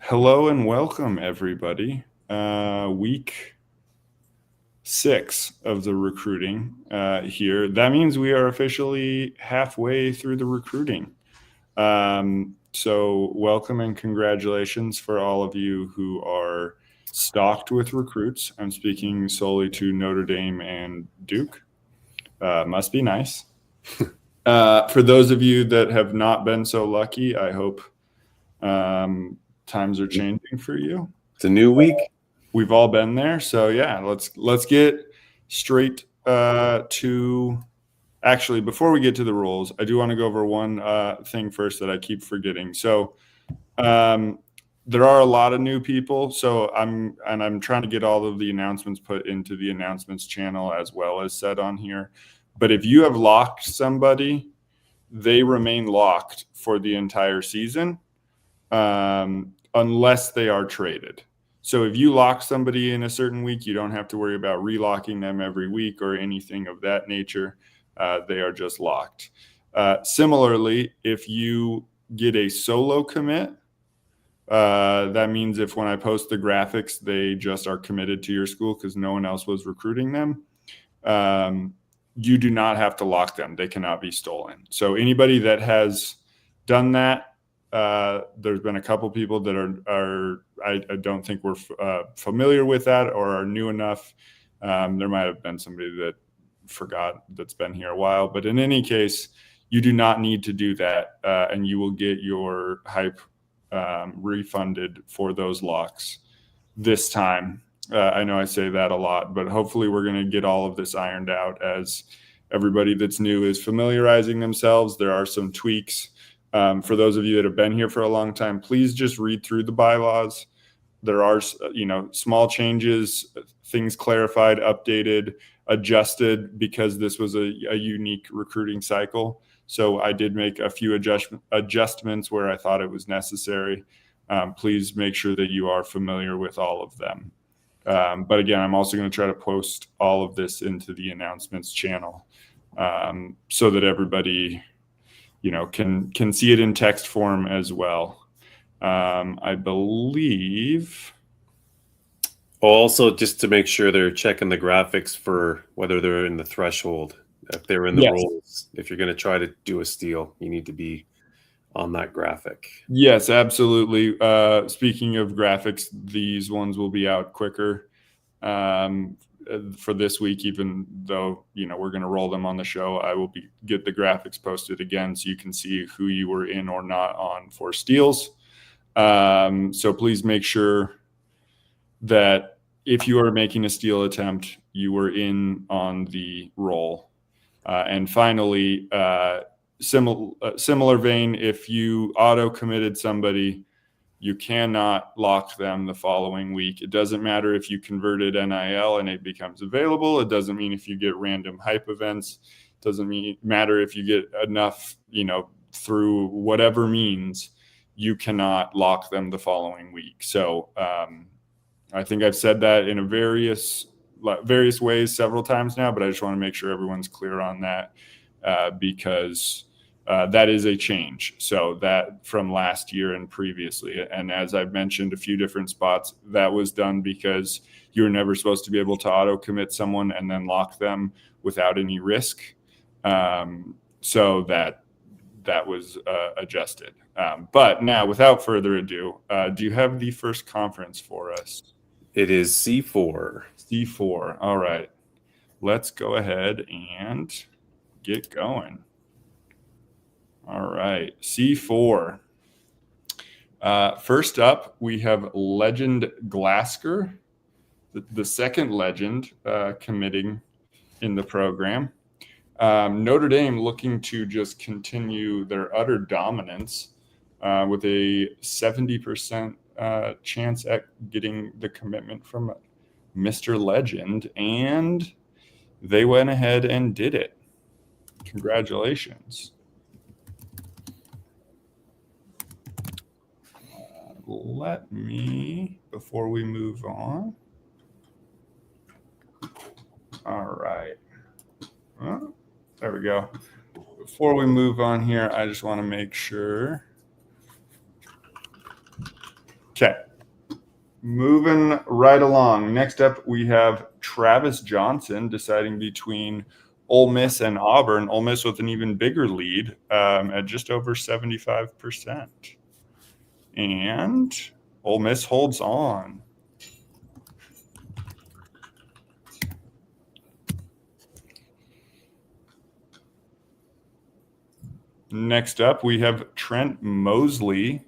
Hello and welcome, everybody. Week 6 of the recruiting here. That means we are officially halfway through the recruiting. So welcome and congratulations for all of you who are stocked with recruits. I'm speaking solely to Notre Dame and Duke. Must be nice. For those of you that have not been so lucky, I hope times are changing for you. It's a new week. We've all been there, so yeah, let's get straight to. Actually, before we get to the rules, I do want to go over one thing first that I keep forgetting. So there are a lot of new people, so I'm trying to get all of the announcements put into the announcements channel as well as said on here. But if you have locked somebody, they remain locked for the entire season. Unless they are traded. So if you lock somebody in a certain week, you don't have to worry about relocking them every week or anything of that nature. They are just locked. Similarly, if you get a solo commit, that means if when I post the graphics, they just are committed to your school because no one else was recruiting them, you do not have to lock them. They cannot be stolen. So anybody that has done that, there's been a couple people that are I don't think we're familiar with that or are new enough. There might have been somebody that forgot that's been here a while, but in any case, you do not need to do that, and you will get your hype refunded for those locks this time. I know I say that a lot, but hopefully we're going to get all of this ironed out as everybody that's new is familiarizing themselves. There are some tweaks. For those of you that have been here for a long time, please just read through the bylaws. There are, small changes, things clarified, updated, adjusted because this was a unique recruiting cycle. So I did make a few adjustments where I thought it was necessary. Please make sure that you are familiar with all of them. But again, I'm also going to try to post all of this into the announcements channel so that everybody can see it in text form as well. I believe. Also, just to make sure they're checking the graphics for whether they're in the threshold. If they're in the rules, if you're going to try to do a steal, you need to be on that graphic. Yes, absolutely. Speaking of graphics, these ones will be out quicker for this week, even though we're going to roll them on the show. I will get the graphics posted again so you can see who you were in or not on for steals. So please make sure that if you are making a steal attempt, you were in on the roll. And finally, similar vein, if you auto committed somebody, you cannot lock them the following week. It doesn't matter if you converted NIL and it becomes available. It doesn't mean if you get random hype events. It doesn't matter if you get enough, through whatever means, you cannot lock them the following week. So I think I've said that in various ways several times now, but I just want to make sure everyone's clear on that because that is a change. So that from last year and previously. And as I've mentioned a few different spots, that was done because you were never supposed to be able to auto commit someone and then lock them without any risk. So that was adjusted. But now, without further ado, do you have the first conference for us? It is C4. C4. All right. Let's go ahead and get going. All right. C4. First up, we have Legend Glasker, the second legend committing in the program. Notre Dame looking to just continue their utter dominance with a 70% chance at getting the commitment from Mr. Legend, and they went ahead and did it. Congratulations. Let me, before we move on. All right. Well, there we go. Before we move on here, I just want to make sure Okay. Moving right along. Next up, we have Travis Johnson deciding between Ole Miss and Auburn. Ole Miss with an even bigger lead at just over 75%. And Ole Miss holds on. Next up, we have Trent Mosley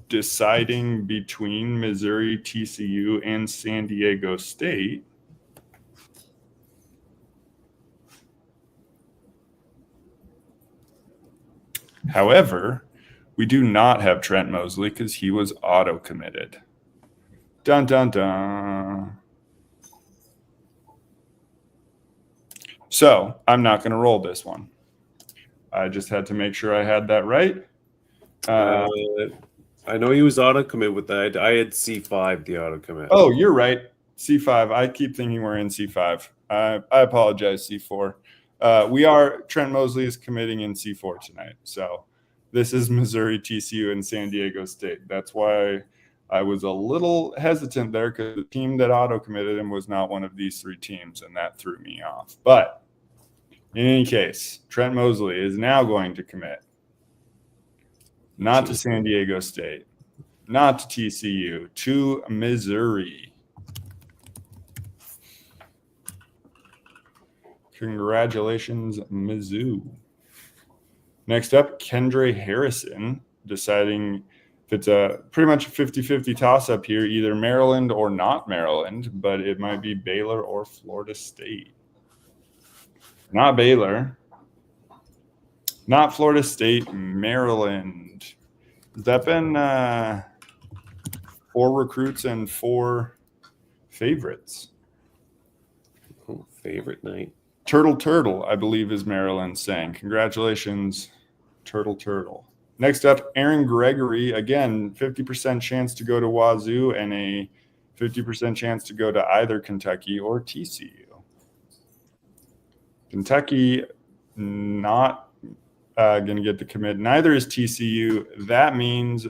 deciding between Missouri, TCU, and San Diego State. However, we do not have Trent Mosley because he was auto-committed. Dun, dun, dun. So I'm not going to roll this one. I just had to make sure I had that right. I know he was auto commit with that. I had C5, the auto commit. Oh, you're right. C5. I keep thinking we're in C5. I apologize, C4. Trent Mosley is committing in C4 tonight. So this is Missouri, TCU, and San Diego State. That's why I was a little hesitant there, because the team that auto-committed him was not one of these three teams, and that threw me off. But in any case, Trent Mosley is now going to commit. Not to San Diego State, not to TCU, to Missouri. Congratulations, Mizzou. Next up, Kendre Harrison deciding if it's a pretty much a 50-50 toss-up here, either Maryland or not Maryland, but it might be Baylor or Florida State. Not Baylor. Not Florida State, Maryland. Has that been 4 recruits and 4 favorites? Oh, favorite night. Turtle, I believe, is Maryland saying. Congratulations, Turtle. Next up, Aaron Gregory. Again, 50% chance to go to Wazoo and a 50% chance to go to either Kentucky or TCU. Kentucky not going to get the commit. Neither is TCU. That means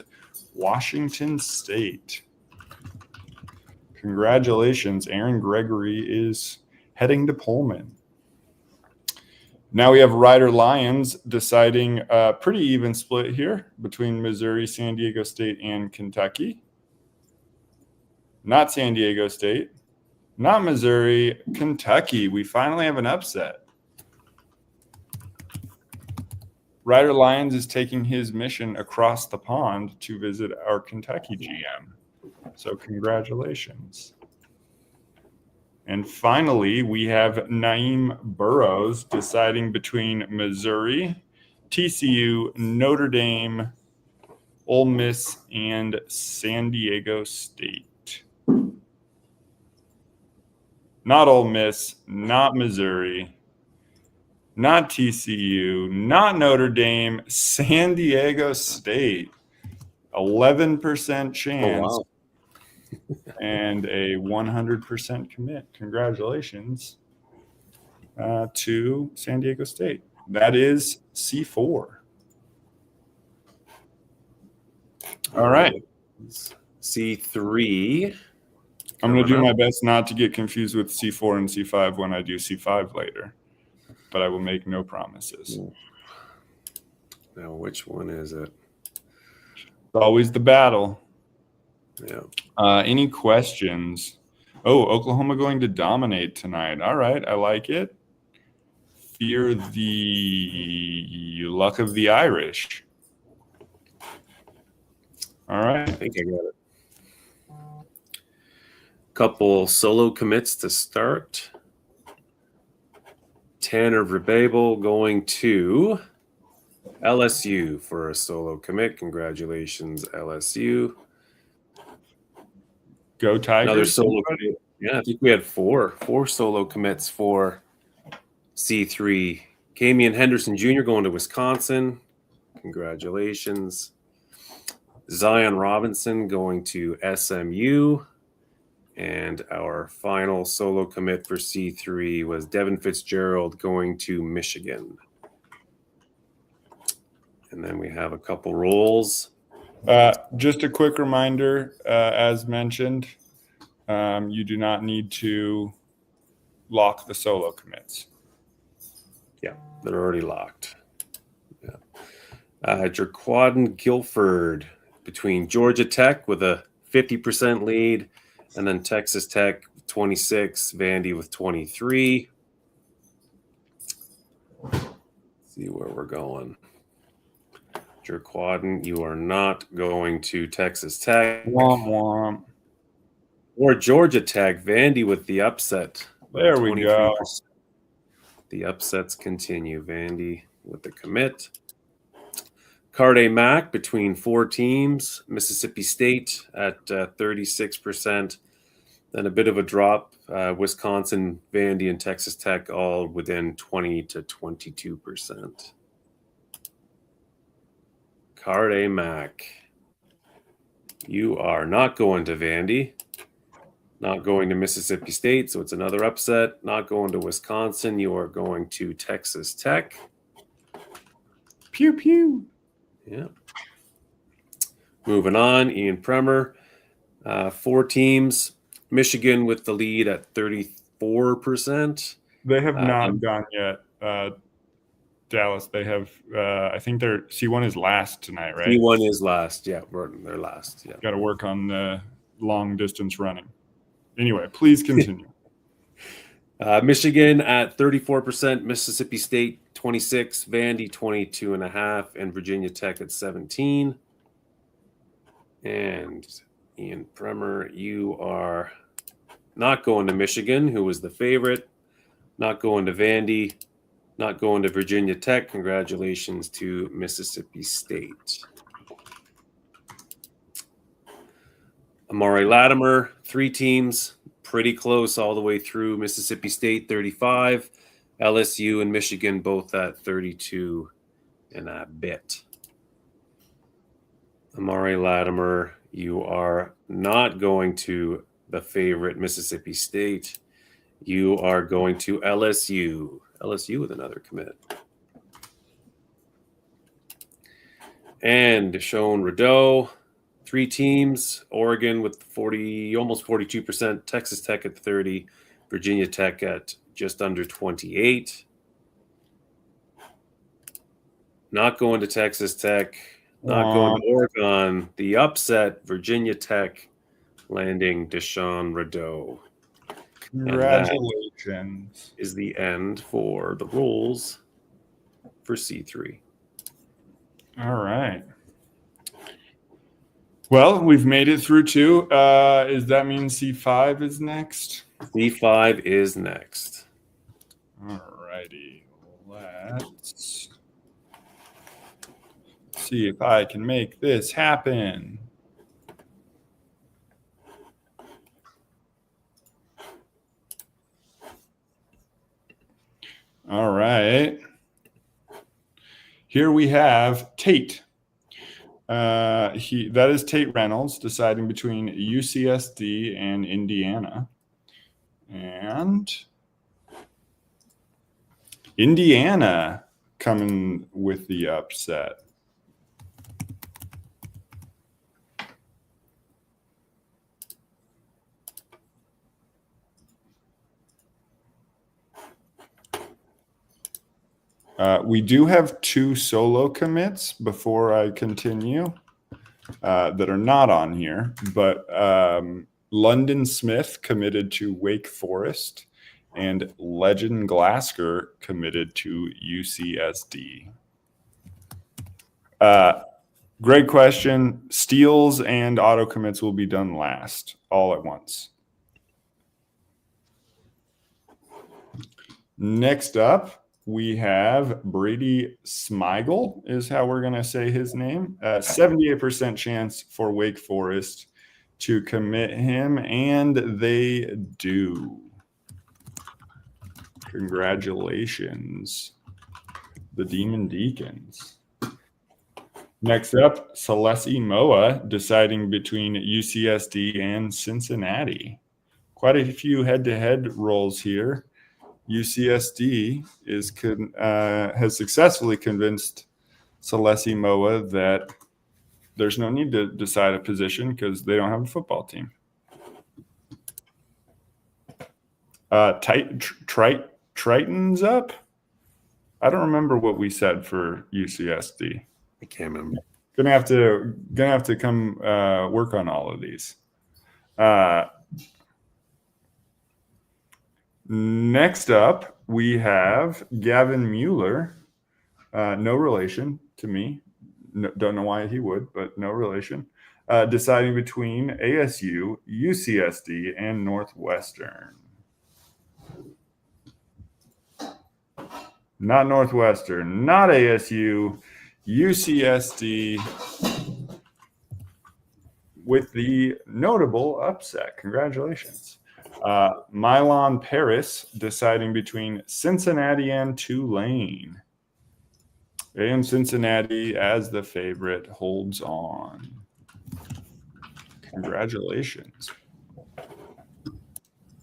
Washington State. Congratulations. Aaron Gregory is heading to Pullman. Now we have Ryder Lions deciding a pretty even split here between Missouri, San Diego State, and Kentucky. Not San Diego State. Not Missouri. Kentucky. We finally have an upset. Ryder Lions is taking his mission across the pond to visit our Kentucky GM. So congratulations. And finally, we have Naeem Burrows deciding between Missouri, TCU, Notre Dame, Ole Miss, and San Diego State. Not Ole Miss, not Missouri, not TCU, not Notre Dame, San Diego State. 11% chance. Oh, wow. And a 100% commit. Congratulations to San Diego State. That is C4. All right. C3. I'm going to do my best not to get confused with C4 and C5 when I do C5 later, but I will make no promises. Now, which one is it? It's always the battle. Yeah. Any questions? Oh, Oklahoma going to dominate tonight. All right, I like it. Fear the luck of the Irish. All right. I think I got it. Couple solo commits to start. Tanner Verbabel going to LSU for a solo commit. Congratulations, LSU. Go Tigers. Another solo commit. Yeah, I think we had four solo commits for C3. Camion Henderson Jr. going to Wisconsin. Congratulations. Zion Robinson going to SMU. And our final solo commit for C3 was Devin Fitzgerald going to Michigan. And then we have a couple rolls. Just a quick reminder, as mentioned, you do not need to lock the solo commits. Yeah, they're already locked. Yeah. Jerquaden Guilford between Georgia Tech with a 50% lead, and then Texas Tech 26, Vandy with 23. Let's see where we're going. Jerquaden, you are not going to Texas Tech. Womp womp. Or Georgia Tech, Vandy with the upset. There we go. The upsets continue. Vandy with the commit. Carde Mac between 4 teams. Mississippi State at 36%. Then a bit of a drop. Wisconsin, Vandy, and Texas Tech all within 20 to 22%. Carde Mac, you are not going to Vandy. Not going to Mississippi State, so it's another upset. Not going to Wisconsin. You are going to Texas Tech. Pew, pew. Yeah. Moving on, Ian Premer. 4 teams. Michigan with the lead at 34%. They have not gone yet. Dallas, they have, I think their C1 is last tonight, right? C1 is last. Yeah, they're last. Yeah. Got to work on the long distance running. Anyway, please continue. Michigan at 34%, Mississippi State 26, Vandy 22.5, and Virginia Tech at 17. And Ian Premer, you are not going to Michigan, who was the favorite, not going to Vandy, not going to Virginia Tech. Congratulations to Mississippi State. Amari Latimer, 3 teams, pretty close all the way through. Mississippi State, 35. LSU and Michigan both at 32 and a bit. Amari Latimer, you are not going to the favorite Mississippi State. You are going to LSU. LSU with another commit. And Deshaun Rideau, 3 teams, Oregon with 40, almost 42%, Texas Tech at 30, Virginia Tech at just under 28. Not going to Texas Tech, not going to Oregon. The upset, Virginia Tech landing Deshaun Rideau. Congratulations. Is the end for the rules for C3. All right. Well, we've made it through 2. Does that mean C5 is next? C5 is next. All righty. Let's see if I can make this happen. All right. Here we have Tate. That is Tate Reynolds deciding between UCSD and Indiana. And Indiana coming with the upset. We do have 2 solo commits before I continue that are not on here, but London Smith committed to Wake Forest and Legend Glasgow committed to UCSD. Great question. Steals and auto commits will be done last, all at once. Next up, we have Brady Smigel is how we're going to say his name. 78% chance for Wake Forest to commit him, and they do. Congratulations, the Demon Deacons. Next up, Celeste Moa deciding between UCSD and Cincinnati. Quite a few head-to-head rolls here. UCSD has successfully convinced Celeste Moa that there's no need to decide a position because they don't have a football team. Triton's up. I don't remember what we said for UCSD. I can't remember. Gonna have to come work on all of these. Next up, we have Gavin Mueller. No relation to me. No, don't know why he would, but no relation. Deciding between ASU, UCSD, and Northwestern. Not Northwestern, not ASU, UCSD, with the notable upset. Congratulations. Mylon Paris deciding between Cincinnati and Tulane. And Cincinnati, as the favorite, holds on. Congratulations.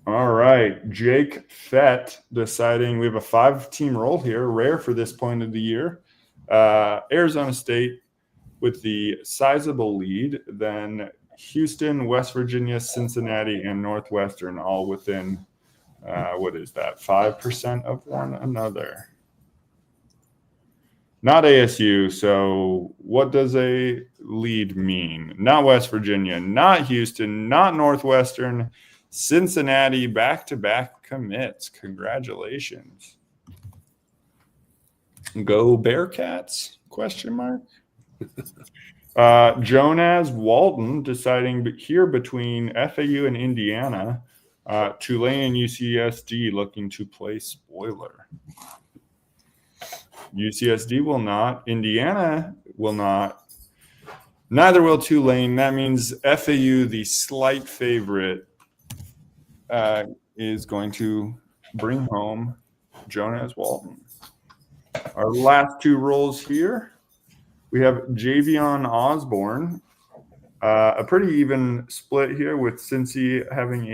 All right, Jake Fett deciding we have a 5-team roll here, rare for this point of the year. Arizona State with the sizable lead, then Houston, West Virginia, Cincinnati, and Northwestern all within, 5% of one another. Not ASU, so what does a lead mean? Not West Virginia, not Houston, not Northwestern, Cincinnati, back-to-back commits. Congratulations. Go Bearcats? Question mark. Jonas Walton deciding here between FAU and Indiana. Tulane and UCSD looking to play spoiler. UCSD will not. Indiana will not. Neither will Tulane. That means FAU, the slight favorite, is going to bring home Jonas Walton. Our last 2 rolls here, we have Javion Osborne. A pretty even split here with Cincy having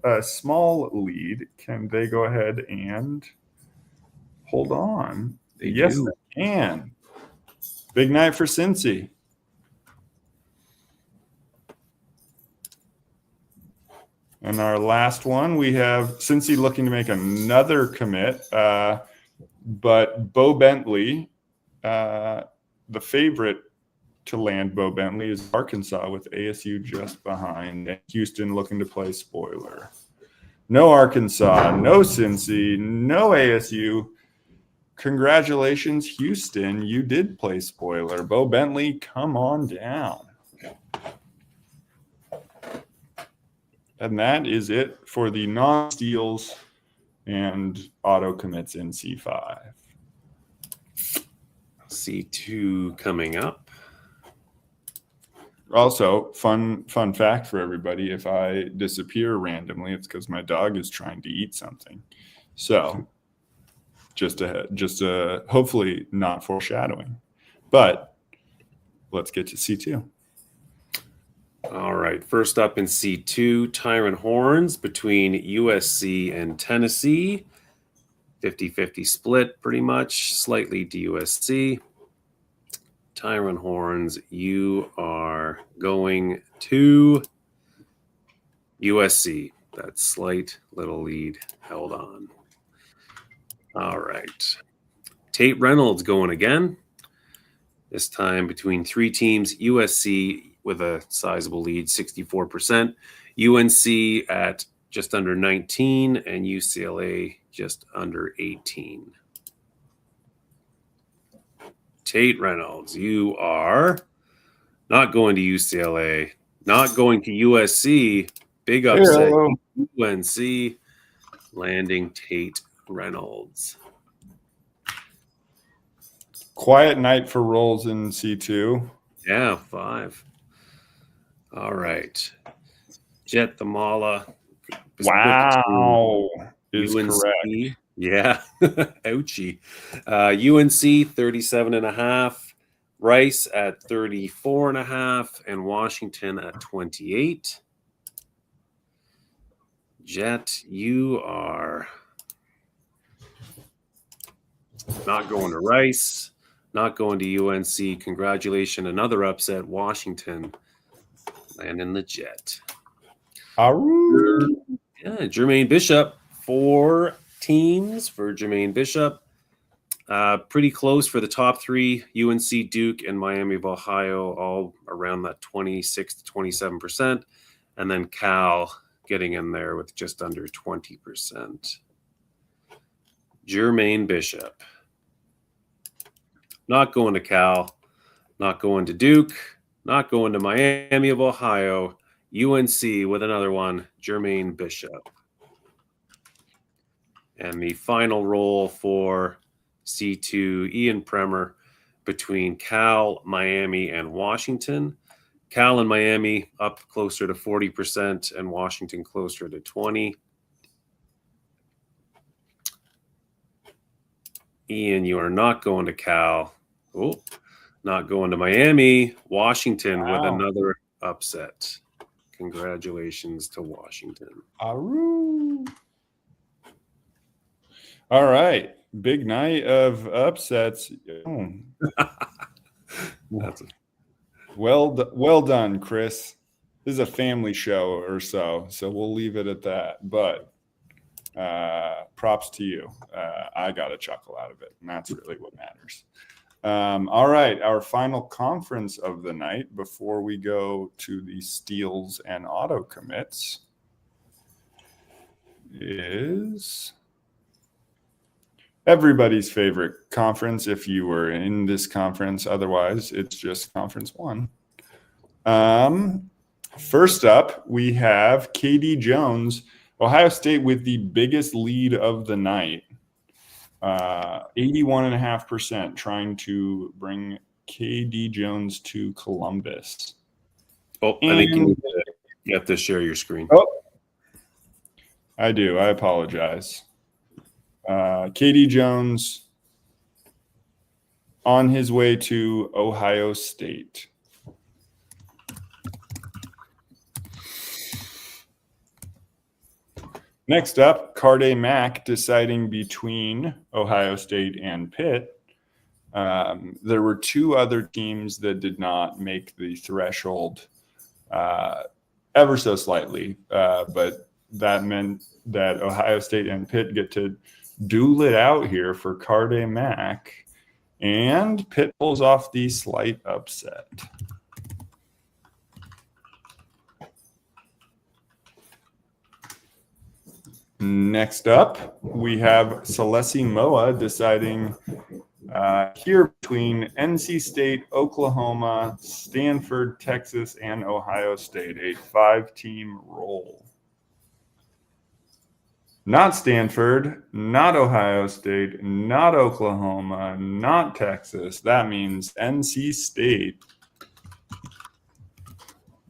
a small lead. Can they go ahead and hold on? Yes, they can. Big night for Cincy. And our last one, we have Cincy looking to make another commit, but Bo Bentley, the favorite to land Bo Bentley is Arkansas with ASU just behind, and Houston looking to play spoiler. No Arkansas, no Cincy, no ASU. Congratulations, Houston. You did play spoiler. Bo Bentley, come on down. And that is it for the non-steals and auto commits in C5. C2 coming up. Also, fun fact for everybody, if I disappear randomly, it's because my dog is trying to eat something. So just a hopefully not foreshadowing. But let's get to C2. All right. First up in C2, Tyron Horns between USC and Tennessee. 50-50 split, pretty much, slightly to USC. Tyron Horns, you are going to USC. That slight little lead held on. All right. Tate Reynolds going again. This time between 3 teams, USC with a sizable lead, 64%. UNC at just under 19, and UCLA just under 18. Tate Reynolds, you are not going to UCLA, not going to USC. Big upset. UNC landing Tate Reynolds. Quiet night for rolls in C2. Yeah, 5. All right. Jet the Mala. Wow. Is UNC, correct. Yeah. Ouchie. UNC 37.5. Rice at 34.5. And Washington at 28. Jet, you are not going to Rice, Not going to UNC. Congratulations. Another upset. Washington landing the Jet. Aroo. Yeah, Jermaine Bishop. 4 teams for Jermaine Bishop. Pretty close for the top 3. UNC, Duke, and Miami of Ohio, all around that 26 to 27%. And then Cal getting in there with just under 20%. Jermaine Bishop. Not going to Cal. Not going to Duke. Not going to Miami of Ohio. UNC with another one. Jermaine Bishop. And the final roll for C2, Ian Premer, between Cal, Miami, and Washington. Cal and Miami up closer to 40% and Washington closer to 20%. Ian, you are not going to Cal. Oh, not going to Miami. Washington with another upset. Congratulations to Washington. Aroo. All right. Big night of upsets. Oh. Well done, Chris. This is a family show or so we'll leave it at that. But props to you. I got a chuckle out of it, and that's really what matters. All right, our final conference of the night before we go to the steals and auto commits is everybody's favorite conference if you were in this conference. Otherwise, it's just Conference 1. First up, we have KD Jones, Ohio State with the biggest lead of the night. 81.5%, trying to bring KD Jones to Columbus. Oh, I think you have to share your screen. Oh, I do. I apologize. KD Jones on his way to Ohio State. Next up, Carde Mack deciding between Ohio State and Pitt. There were 2 other teams that did not make the threshold ever so slightly, but that meant that Ohio State and Pitt get to duel it out here for Carde Mack, and Pitt pulls off the slight upset. Next up, we have Celeste Moa deciding here between NC State, Oklahoma, Stanford, Texas, and Ohio State, a 5-team roll. Not Stanford, not Ohio State, not Oklahoma, not Texas. That means NC State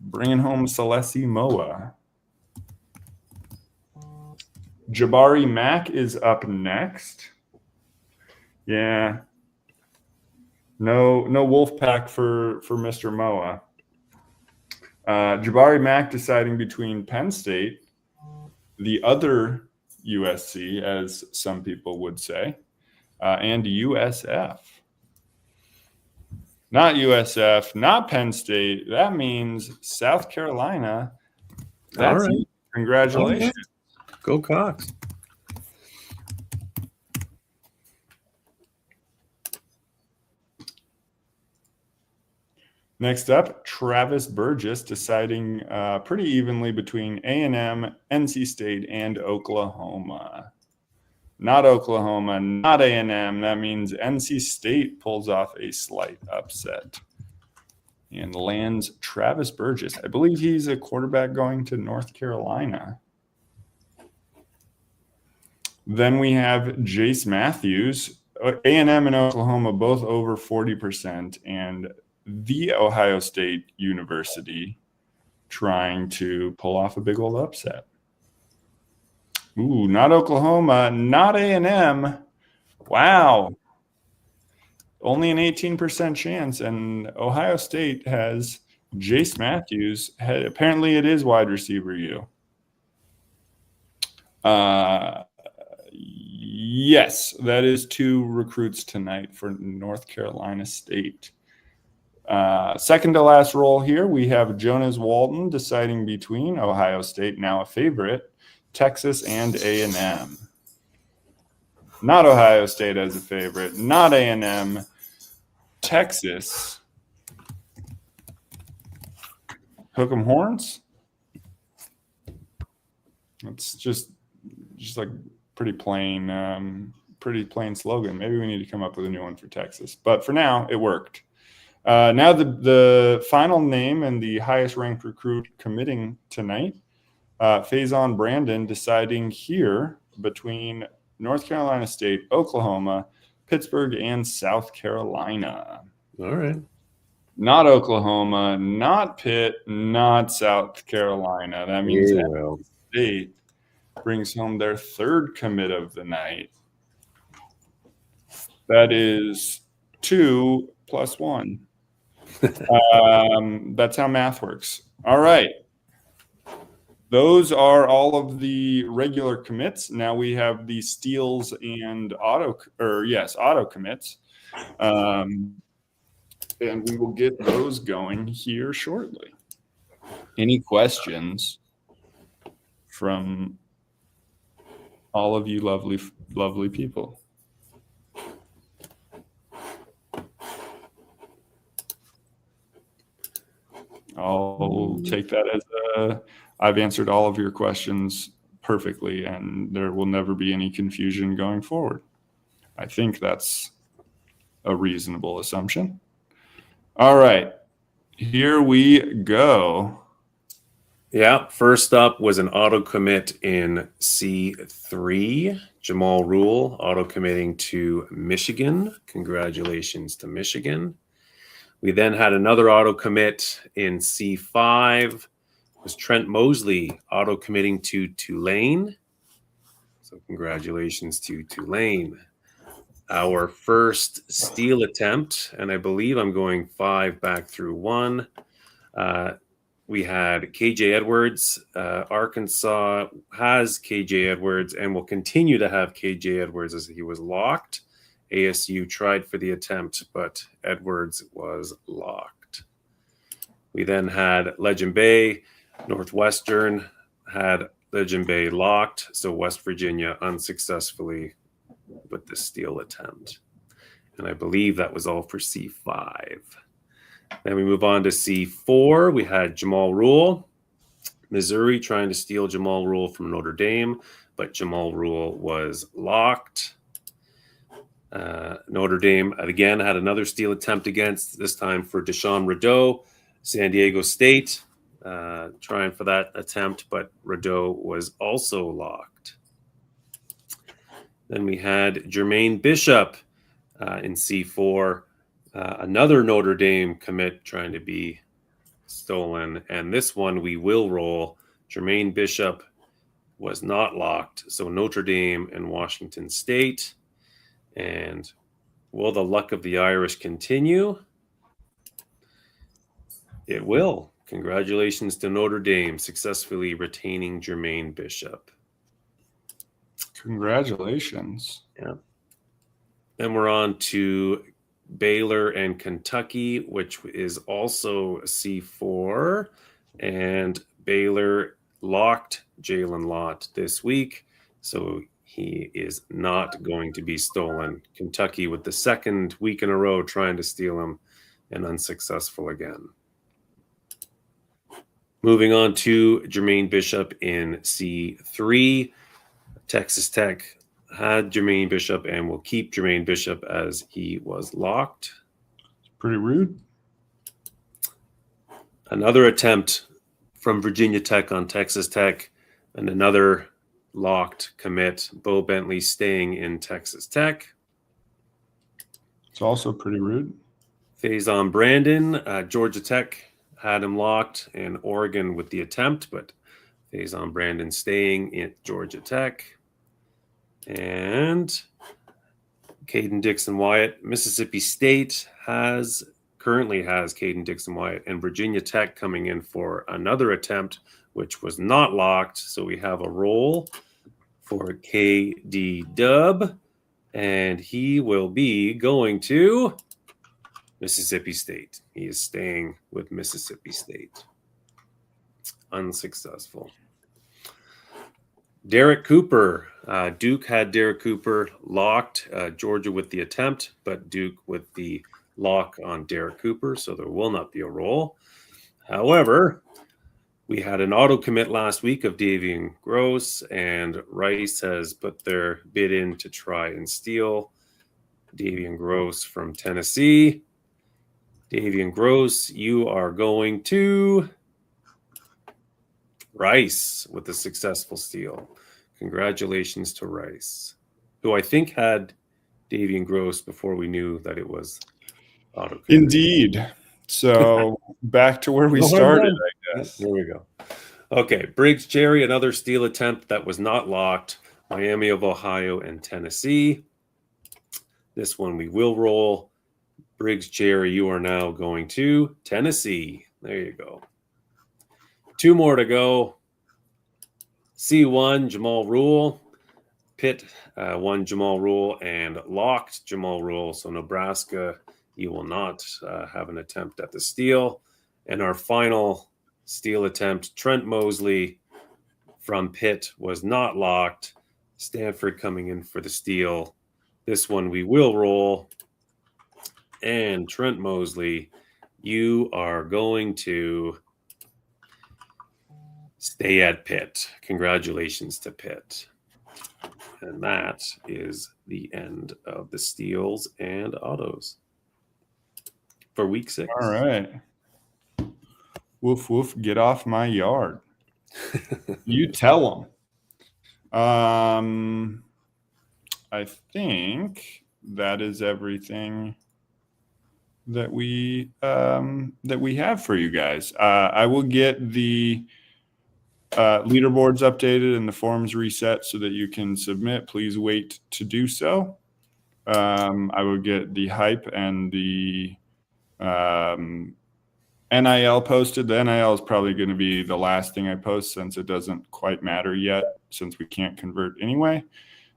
bringing home Celeste Moa. Jabari Mack is up next. Yeah. No Wolfpack for Mr. Moa. Jabari Mack deciding between Penn State, the other USC, as some people would say, and USF. Not USF, not Penn State. That means South Carolina. That's all right. Congratulations. Go Cox. Next up, Travis Burgess deciding pretty evenly between A&M, NC State, and Oklahoma. Not Oklahoma, not A&M. That means NC State pulls off a slight upset and lands Travis Burgess. I believe he's a quarterback going to North Carolina. Then we have Jace Matthews, A&M and Oklahoma both over 40%, and the Ohio State University trying to pull off a big old upset. Ooh, not Oklahoma, not A&M. Wow. Only an 18% chance, and Ohio State has Jace Matthews. Apparently it is wide receiver U. Yes, that is 2 recruits tonight for North Carolina State. Second to last roll here, we have Jonas Walton deciding between Ohio State, now a favorite, Texas, and A&M. Not Ohio State as a favorite, not A&M, Texas. Hook 'em horns? It's just like pretty plain slogan. Maybe we need to come up with a new one for Texas. But for now, it worked. Now the final name and the highest ranked recruit committing tonight, Faison Brandon deciding here between North Carolina State, Oklahoma, Pittsburgh, and South Carolina. All right. Not Oklahoma, not Pitt, not South Carolina. That means NC State brings home their 3rd commit of the night. That is 2 plus 1. That's how math works. All right. Those are all of the regular commits. Now we have the steals and auto commits. And we will get those going here shortly. Any questions from all of you lovely people? I'll take that as I've answered all of your questions perfectly, and there will never be any confusion going forward. I think that's a reasonable assumption. All right, here we go. Yeah, first up was an auto commit in C3. Jamal Rule auto committing to Michigan. Congratulations to Michigan. We then had another auto commit in C5. Was Trent Mosley auto committing to Tulane. So congratulations to Tulane. Our first steal attempt, and I believe I'm going 5 back through 1. We had KJ Edwards. Arkansas has KJ Edwards and will continue to have KJ Edwards as he was locked. ASU tried for the attempt, but Edwards was locked. We then had Legend Bay. Northwestern had Legend Bay locked, so West Virginia unsuccessfully with the steal attempt. And I believe that was all for C5. Then we move on to C4. We had Jamal Rule. Missouri trying to steal Jamal Rule from Notre Dame, but Jamal Rule was locked. Notre Dame, again, had another steal attempt against, this time for Deshaun Rideau. San Diego State trying for that attempt, but Rideau was also locked. Then we had Jermaine Bishop in C4. Another Notre Dame commit trying to be stolen, and this one we will roll. Jermaine Bishop was not locked, so Notre Dame and Washington State. And will the luck of the Irish continue? It will. Congratulations to Notre Dame successfully retaining Jermaine Bishop. Congratulations. Yeah. Then we're on to Baylor and Kentucky, which is also C4. And Baylor locked Jalen Lott this week, so he is not going to be stolen. Kentucky with the 2nd week in a row trying to steal him and unsuccessful again. Moving on to Jermaine Bishop in C3. Texas Tech had Jermaine Bishop and will keep Jermaine Bishop as he was locked. Pretty rude. Another attempt from Virginia Tech on Texas Tech, and another locked commit. Bo Bentley staying in Texas Tech. It's also pretty rude. Faison Brandon, Georgia Tech had him locked, and Oregon with the attempt, but Faison Brandon staying in Georgia Tech. And Caden Dixon Wyatt, Mississippi State currently has Caden Dixon Wyatt, and Virginia Tech coming in for another attempt, which was not locked. So we have a roll for KD Dub. and he will be going to Mississippi State. He is staying with Mississippi State. Unsuccessful. Derek Cooper. Duke had Derek Cooper locked. Georgia with the attempt, but Duke with the lock on Derek Cooper, so there will not be a roll. However, we had an auto commit last week of Davian Gross, and Rice has put their bid in to try and steal Davian Gross from Tennessee. Davian Gross, you are going to Rice with a successful steal. Congratulations to Rice, who I think had Davian Gross before we knew that it was auto. Indeed. So back to where we started, I guess. There we go. Okay, Briggs Jerry, another steal attempt that was not locked. Miami of Ohio and Tennessee. This one we will roll. Briggs Jerry, you are now going to Tennessee. There you go. 2 more to go. C1, Jamal Rule. Pitt won Jamal Rule and locked Jamal Rule. So Nebraska, you will not have an attempt at the steal. And our final steal attempt, Trent Mosley from Pitt, was not locked. Stanford coming in for the steal. This one we will roll. And Trent Mosley, you are going to stay at Pitt. Congratulations to Pitt. And that is the end of the steals and autos for week 6. All right. Woof, woof, get off my yard. You tell them. I think that is everything that we have for you guys. I will get the leaderboards updated and the forms reset so that you can submit. Please wait to do so. I will get the hype and the NIL posted. The NIL is probably going to be the last thing I post since it doesn't quite matter yet, since we can't convert anyway.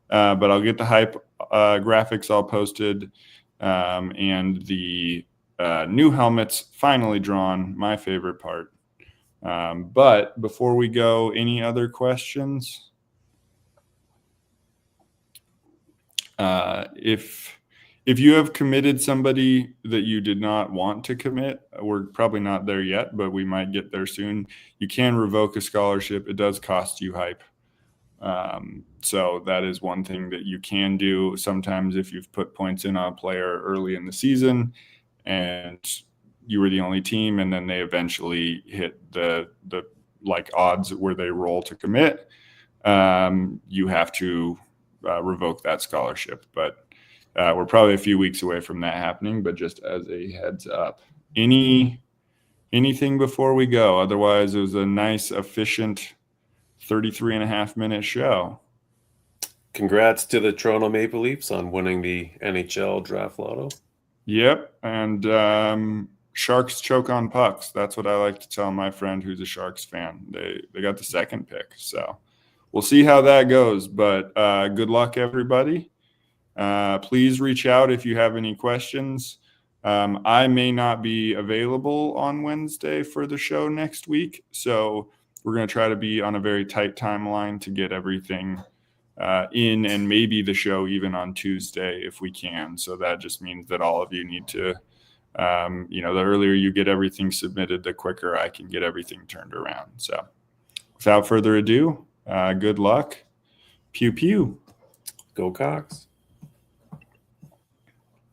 But I'll get the hype graphics all posted and the new helmets finally drawn, my favorite part. But before we go, any other questions? If you have committed somebody that you did not want to commit, we're probably not there yet, but we might get there soon. You can revoke a scholarship. It does cost you hype. So that is one thing that you can do. Sometimes if you've put points in on a player early in the season and you were the only team, and then they eventually hit the like odds where they roll to commit, you have to revoke that scholarship. But we're probably a few weeks away from that happening, but just as a heads up. Anything before we go? Otherwise, it was a nice, efficient 33.5-minute show. Congrats to the Toronto Maple Leafs on winning the NHL Draft Lotto. Yep, and Sharks choke on pucks. That's what I like to tell my friend who's a Sharks fan. They got the second pick, so we'll see how that goes. But good luck, everybody. Please reach out if you have any questions. I may not be available on Wednesday for the show next week, so we're going to try to be on a very tight timeline to get everything in, and maybe the show even on Tuesday if we can. So that just means that all of you need to, the earlier you get everything submitted, the quicker I can get everything turned around. So without further ado, good luck. Pew, pew. Go Cox.